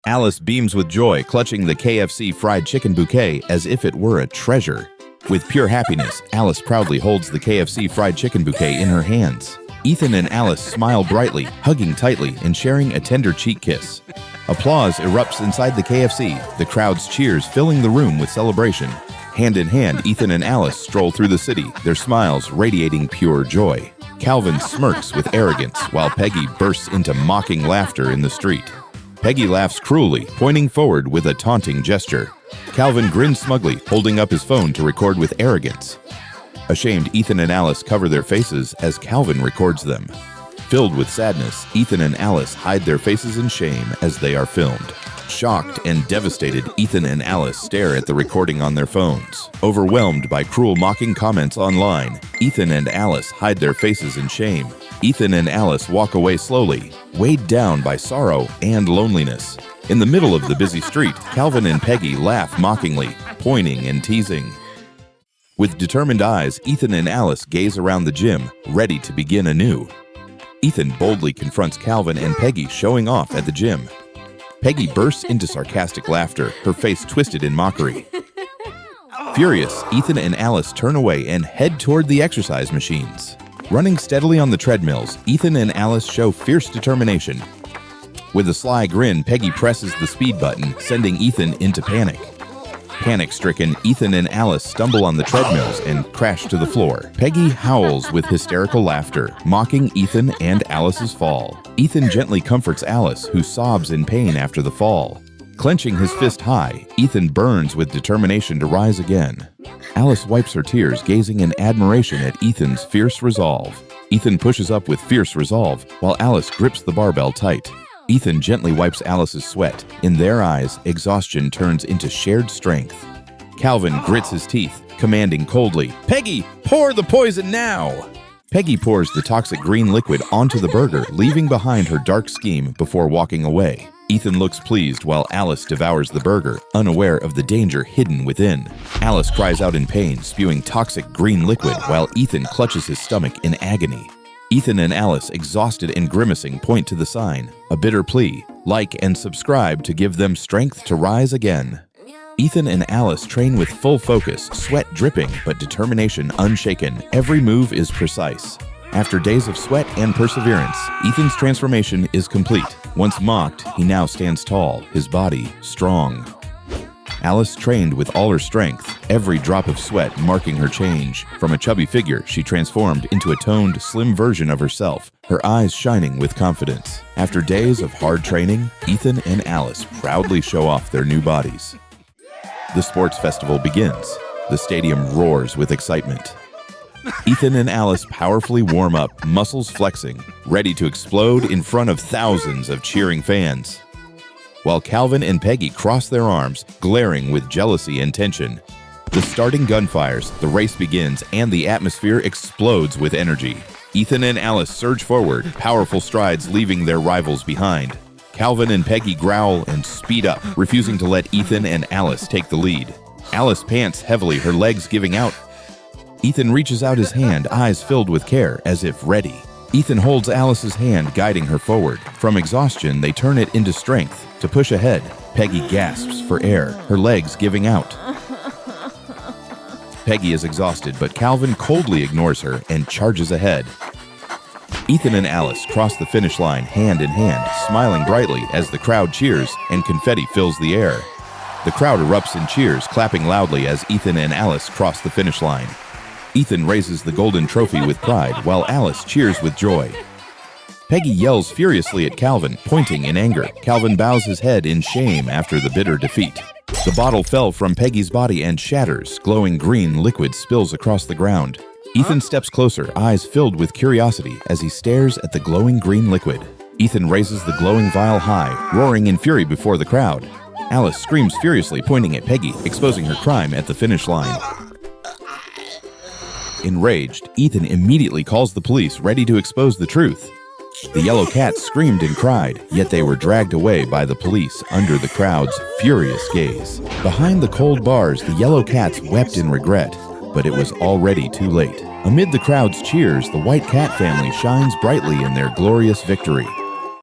Alice beams with joy, clutching the KFC fried chicken bouquet as if it were a treasure. With pure happiness, Alice proudly holds the KFC fried chicken bouquet in her hands. Ethan and Alice smile brightly, hugging tightly and sharing a tender cheek kiss. Applause erupts inside the KFC, the crowd's cheers filling the room with celebration. Hand in hand, Ethan and Alice stroll through the city, their smiles radiating pure joy. Calvin smirks with arrogance, while Peggy bursts into mocking laughter in the street. Peggy laughs cruelly, pointing forward with a taunting gesture. Calvin grins smugly, holding up his phone to record with arrogance. Ashamed, Ethan and Alice cover their faces as Calvin records them. Filled with sadness, Ethan and Alice hide their faces in shame as they are filmed. Shocked and devastated, Ethan and Alice stare at the recording on their phones. Overwhelmed by cruel mocking comments online, Ethan and Alice hide their faces in shame. Ethan and Alice walk away slowly, weighed down by sorrow and loneliness. In the middle of the busy street, Calvin and Peggy laugh mockingly, pointing and teasing. With determined eyes, Ethan and Alice gaze around the gym, ready to begin anew. Ethan boldly confronts Calvin and Peggy showing off at the gym. Peggy bursts into sarcastic laughter, her face twisted in mockery. Furious, Ethan and Alice turn away and head toward the exercise machines. Running steadily on the treadmills, Ethan and Alice show fierce determination. With a sly grin, Peggy presses the speed button, sending Ethan into panic. Panic-stricken, Ethan and Alice stumble on the treadmills and crash to the floor. Peggy howls with hysterical laughter, mocking Ethan and Alice's fall. Ethan gently comforts Alice, who sobs in pain after the fall. Clenching his fist high, Ethan burns with determination to rise again. Alice wipes her tears, gazing in admiration at Ethan's fierce resolve. Ethan pushes up with fierce resolve, while Alice grips the barbell tight. Ethan gently wipes Alice's sweat. In their eyes, exhaustion turns into shared strength. Calvin grits his teeth, commanding coldly, "Peggy, pour the poison now!" Peggy pours the toxic green liquid onto the burger, leaving behind her dark scheme before walking away. Ethan looks pleased while Alice devours the burger, unaware of the danger hidden within. Alice cries out in pain, spewing toxic green liquid while Ethan clutches his stomach in agony. Ethan and Alice, exhausted and grimacing, point to the sign, a bitter plea, like and subscribe to give them strength to rise again. Ethan and Alice train with full focus, sweat dripping but determination unshaken. Every move is precise. After days of sweat and perseverance, Ethan's transformation is complete. Once mocked, he now stands tall, his body strong. Alice trained with all her strength, every drop of sweat marking her change. From a chubby figure, she transformed into a toned, slim version of herself, her eyes shining with confidence. After days of hard training, Ethan and Alice proudly show off their new bodies. The sports festival begins. The stadium roars with excitement. Ethan and Alice powerfully warm up, muscles flexing, ready to explode in front of thousands of cheering fans. While Calvin and Peggy cross their arms, glaring with jealousy and tension. The starting gun fires, the race begins, and the atmosphere explodes with energy. Ethan and Alice surge forward, powerful strides leaving their rivals behind. Calvin and Peggy growl and speed up, refusing to let Ethan and Alice take the lead. Alice pants heavily, her legs giving out. Ethan reaches out his hand, eyes filled with care, as if ready. Ethan holds Alice's hand, guiding her forward. From exhaustion, they turn it into strength. To push ahead, Peggy gasps for air, her legs giving out. Peggy is exhausted, but Calvin coldly ignores her and charges ahead. Ethan and Alice cross the finish line hand in hand, smiling brightly as the crowd cheers and confetti fills the air. The crowd erupts in cheers, clapping loudly as Ethan and Alice cross the finish line. Ethan raises the golden trophy with pride, while Alice cheers with joy. Peggy yells furiously at Calvin, pointing in anger. Calvin bows his head in shame after the bitter defeat. The bottle fell from Peggy's body and shatters. Glowing green liquid spills across the ground. Ethan steps closer, eyes filled with curiosity as he stares at the glowing green liquid. Ethan raises the glowing vial high, roaring in fury before the crowd. Alice screams furiously, pointing at Peggy, exposing her crime at the finish line. Enraged, Ethan immediately calls the police, ready to expose the truth. The yellow cats screamed and cried, yet they were dragged away by the police under the crowd's furious gaze. Behind the cold bars, the yellow cats wept in regret, but it was already too late. Amid the crowd's cheers, the white cat family shines brightly in their glorious victory.